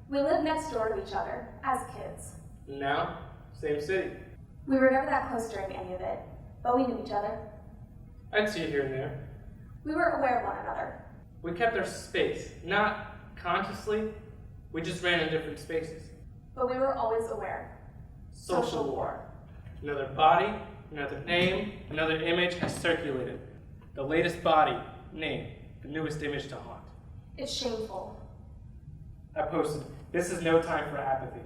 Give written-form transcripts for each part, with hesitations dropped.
We lived next door to each other, as kids. Now, same city. We were never that close during any of it, but we knew each other. I'd see you here and there. We were aware of one another. We kept our space, not consciously. We just ran in different spaces. But we were always aware. Social war. Another body, another name, another image has circulated. The latest body, name, the newest image to haunt. It's shameful. I posted, "This is no time for apathy."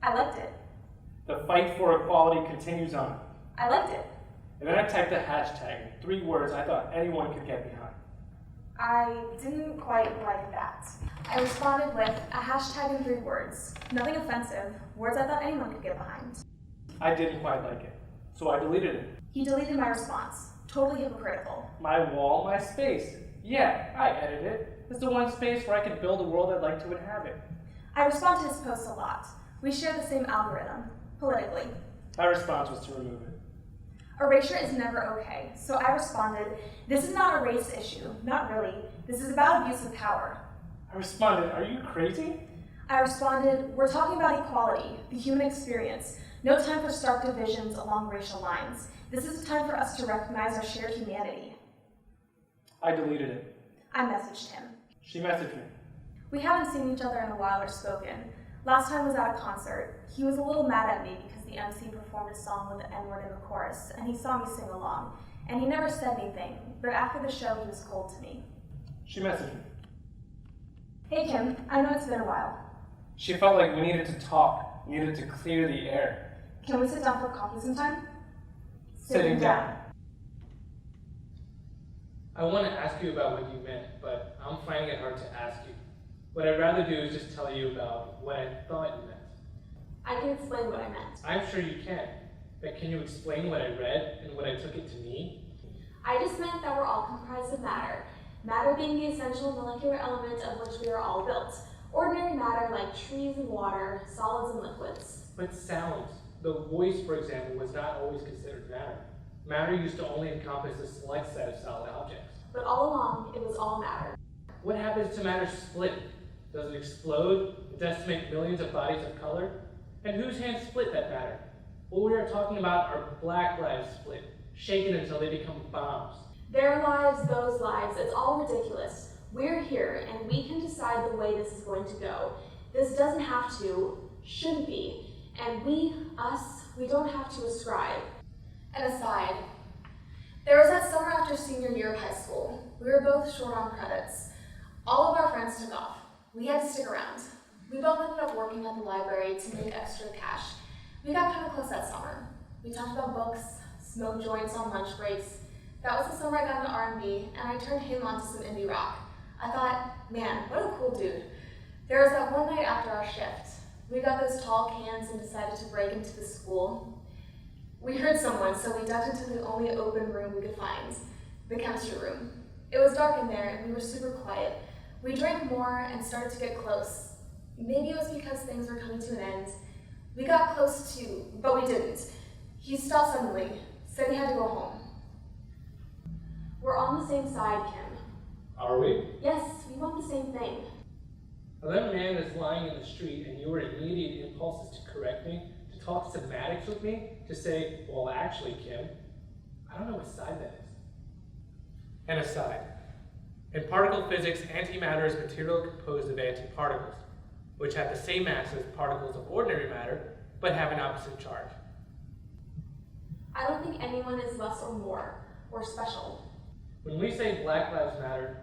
I liked it. The fight for equality continues on. I liked it. And then I typed a hashtag, 3 words I thought anyone could get behind. I didn't quite like that. I responded with a hashtag in 3 words. Nothing offensive, words I thought anyone could get behind. I didn't quite like it, so I deleted it. He deleted my response. Totally hypocritical. My wall, my space. Yeah, I edited it. It's the one space where I can build a world I'd like to inhabit. I respond to his posts a lot. We share the same algorithm, politically. My response was to remove it. Erasure is never okay, so I responded, "This is not a race issue, not really. This is about abuse of power." I responded, "Are you crazy?" I responded, "We're talking about equality, the human experience. No time for stark divisions along racial lines. This is a time for us to recognize our shared humanity." I deleted it. I messaged him. She messaged me. We haven't seen each other in a while or spoken. Last time was at a concert. He was a little mad at me because the MC performed a song with the N-word in the chorus, and he saw me sing along. And he never said anything, but after the show he was cold to me. She messaged me. "Hey Kim, I know it's been a while. She felt like we needed to talk, needed to clear the air. Can we sit down for coffee sometime?" Sitting down. I want to ask you about what you meant, but I'm finding it hard to ask you. What I'd rather do is just tell you about what I thought you meant. I can explain what I meant. I'm sure you can, but can you explain what I read and what I took it to mean? I just meant that we're all comprised of matter. Matter being the essential molecular element of which we are all built. Ordinary matter like trees and water, solids and liquids. But sounds. The voice, for example, was not always considered matter. Matter used to only encompass a select set of solid objects. But all along, it was all matter. What happens to matter split? Does it explode and decimate millions of bodies of color? And whose hands split that matter? What we are talking about are black lives split, shaken until they become bombs. Their lives, those lives, it's all ridiculous. We're here, and we can decide the way this is going to go. This doesn't have to, shouldn't be. And we, us, we don't have to ascribe. An aside. There was that summer after senior year of high school. We were both short on credits. All of our friends took off. We had to stick around. We both ended up working at the library to make extra cash. We got kind of close that summer. We talked about books, smoked joints on lunch breaks. That was the summer I got into R&B, and I turned him onto some indie rock. I thought, man, what a cool dude. There was that one night after our shift. We got those tall cans and decided to break into the school. We heard someone, so we ducked into the only open room we could find, the chemistry room. It was dark in there, and we were super quiet. We drank more and started to get close. Maybe it was because things were coming to an end. We got close too, but we didn't. He stopped suddenly, said he had to go home. We're on the same side, Kim. Are we? Yes, we want the same thing. Another man is lying in the street and your immediate impulse is to correct me, to talk semantics with me, to say, well, actually, Kim, I don't know what side that is. An aside. In particle physics, antimatter is material composed of antiparticles, which have the same mass as particles of ordinary matter, but have an opposite charge. I don't think anyone is less or more, or special. When we say Black Lives Matter,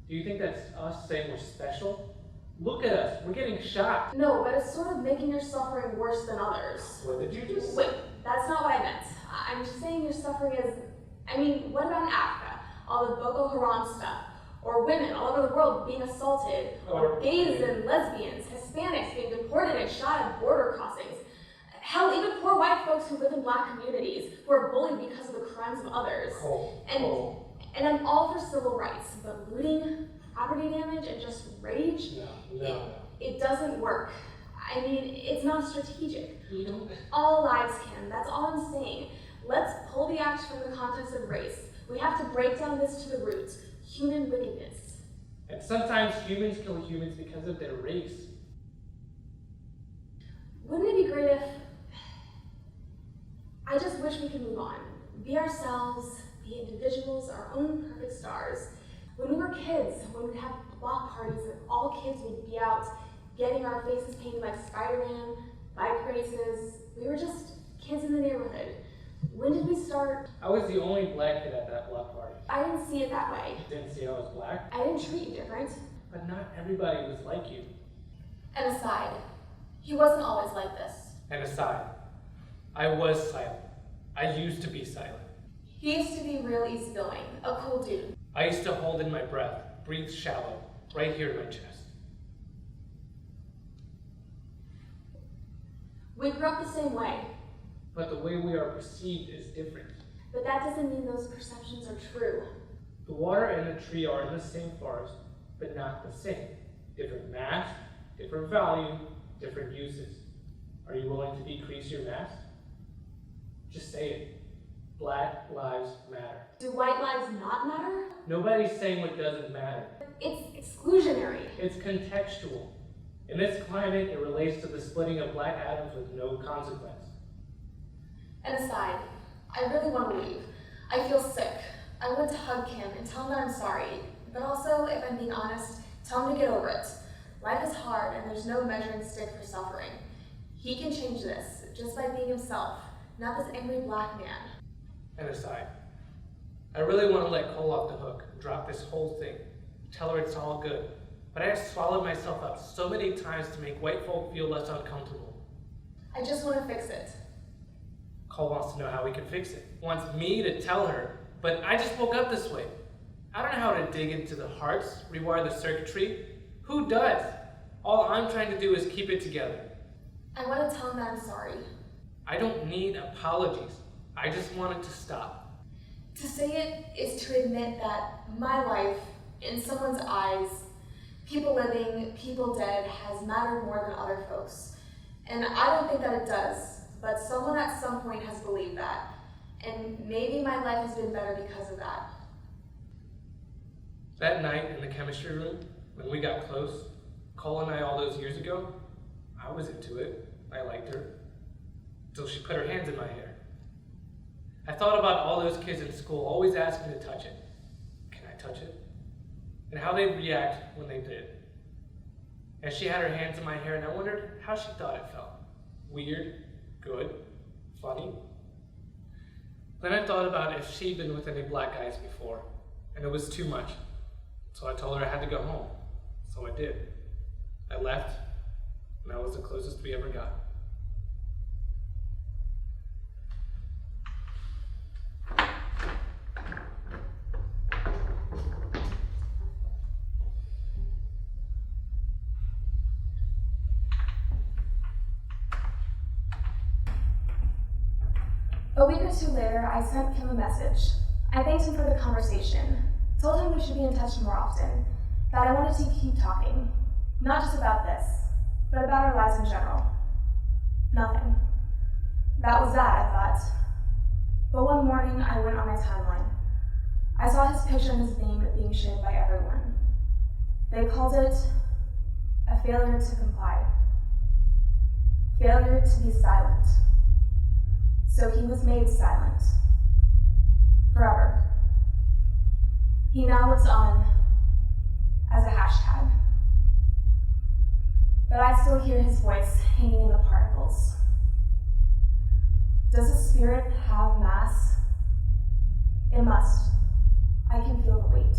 do you think that's us saying we're special? Look at us, we're getting shot. No, but it's sort of making your suffering worse than others. What did you just say? Wait, that's not what I meant. I'm just saying your suffering is, what about in Africa? All the Boko Haram stuff. Or women all over the world being assaulted. Or gays and lesbians, Hispanics being deported and shot at border crossings. Hell, even poor white folks who live in black communities who are bullied because of the crimes of others. And I'm all for civil rights, but looting, property damage, and just rage, it doesn't work. It's not strategic. You don't... All lives can, that's all I'm saying. Let's pull the axe from the context of race. We have to break down this to the root, human wickedness. And sometimes humans kill humans because of their race. Wouldn't it be great if... I just wish we could move on. Be ourselves, be individuals, our own perfect stars. When we were kids, when we'd have block parties and all kids would be out getting our faces painted like Spider-Man, bike races, we were just kids in the neighborhood. When did we start? I was the only black kid at that block party. I didn't see it that way. Didn't see I was black, I didn't treat you different. but not everybody was like you. And aside, he wasn't always like this. And aside, I was silent. I used to be silent. He used to be real easygoing, a cool dude. I used to hold in my breath, breathe shallow, right here in my chest. We grew up the same way, But the way we are perceived is different. but that doesn't mean those perceptions are true. The water and the tree are in the same forest, but not the same. Different mass, different value, different uses. Are you willing to decrease your mass? Just say it. Black lives matter. Do white lives not matter? Nobody's saying what doesn't matter. It's exclusionary. It's contextual. In this climate, it relates to the splitting of black atoms with no consequence. And aside, I really want to leave. I feel sick. I want to hug Kim and tell him that I'm sorry. But also, if I'm being honest, tell him to get over it. Life is hard and there's no measuring stick for suffering. He can change this just by being himself, not this angry black man. And aside, I really want to let Cole off the hook and drop this whole thing. Tell her it's all good. But I have swallowed myself up so many times to make white folk feel less uncomfortable. I just want to fix it. Cole wants to know how we can fix it. Wants me to tell her, but I just woke up this way. I don't know how to dig into the hearts, rewire the circuitry. Who does? All I'm trying to do is keep it together. I want to tell him that I'm sorry. I don't need apologies. I just want it to stop. To say it is to admit that my life, in someone's eyes, people living, people dead, has mattered more than other folks. And I don't think that it does, but someone at some point has believed that. And maybe my life has been better because of that. That night in the chemistry room, when we got close, Cole and I all those years ago, I was into it. I liked her. Until she put her hands in my hair. I thought about all those kids in school always asking to touch it. Can I touch it? And how they'd react when they did. And she had her hands in my hair and I wondered how she thought it felt. Weird, good, funny. Then I thought about if she'd been with any black guys before, and it was too much. So I told her I had to go home. So I did. I left, and that was the closest we ever got. A week or two later, I sent Kim a message. I thanked him for the conversation, told him we should be in touch more often, that I wanted to keep talking, not just about this, but about our lives in general. Nothing. That was that, I thought. But one morning, I went on my timeline. I saw his picture and his name being shared by everyone. They called it a failure to comply. Failure to be silent. So he was made silent. Forever. He now lives on as a hashtag. But I still hear his voice hanging in the particles. Does a spirit have mass? It must. I can feel the weight.